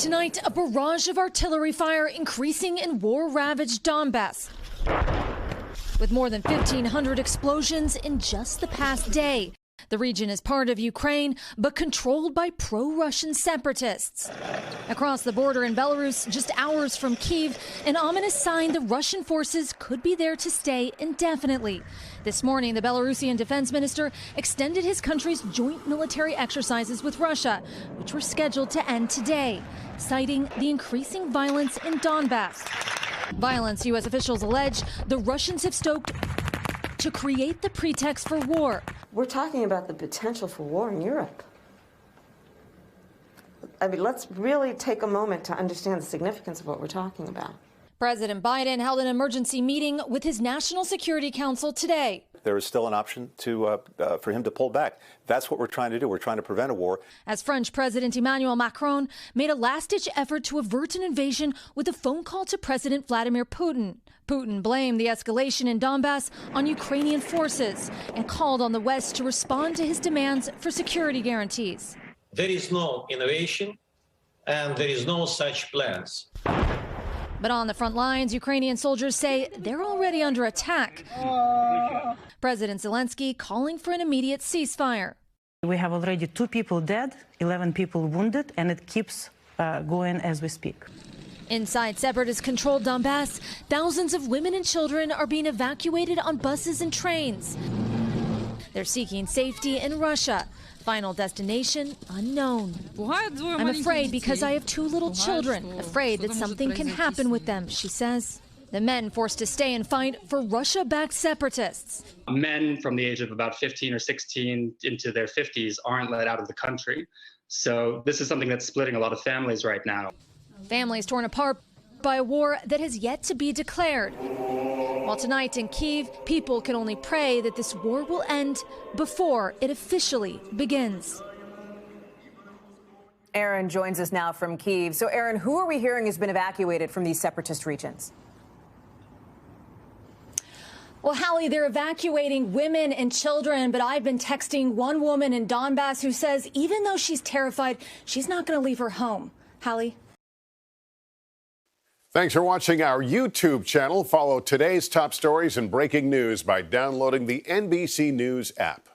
tonight, a barrage of artillery fire increasing in war-ravaged Donbass, with more than 1,500 explosions in just the past day. The region is part of Ukraine, but controlled by pro-Russian separatists. Across the border in Belarus, just hours from Kyiv, an ominous sign the Russian forces could be there to stay indefinitely. This morning, the Belarusian defense minister extended his country's joint military exercises with Russia, which were scheduled to end today, citing the increasing violence in Donbass. Violence, U.S. officials allege, the Russians have stoked to create the pretext for war. We're talking about the potential for war in Europe. I mean, let's really take a moment to understand the significance of what we're talking about. President Biden held an emergency meeting with his National Security Council today. There is still an option for him to pull back. That's what we're trying to do. We're trying to prevent a war. As French President Emmanuel Macron made a last-ditch effort to avert an invasion with a phone call to President Vladimir Putin. Putin blamed the escalation in Donbass on Ukrainian forces and called on the West to respond to his demands for security guarantees. There is no innovation and there is no such plans. But on the front lines, Ukrainian soldiers say they're already under attack. President Zelensky calling for an immediate ceasefire. We have already 2 people dead, 11 people wounded, and it keeps going as we speak. Inside separatist-controlled Donbass, thousands of women and children are being evacuated on buses and trains. They're seeking safety in Russia. Final destination unknown. I'm afraid because I have 2 little children, afraid that something can happen with them, she says. The men forced to stay and fight for Russia-backed separatists. Men from the age of about 15 or 16 into their 50s aren't let out of the country. So this is something that's splitting a lot of families right now. Families torn apart by a war that has yet to be declared. While tonight in Kyiv, people can only pray that this war will end before it officially begins. Aaron joins us now from Kyiv. So, Aaron, who are we hearing has been evacuated from these separatist regions? Well, Hallie, they're evacuating women and children, but I've been texting one woman in Donbass who says even though she's terrified, she's not going to leave her home. Hallie? Thanks for watching our YouTube channel. Follow today's top stories and breaking news by downloading the NBC News app.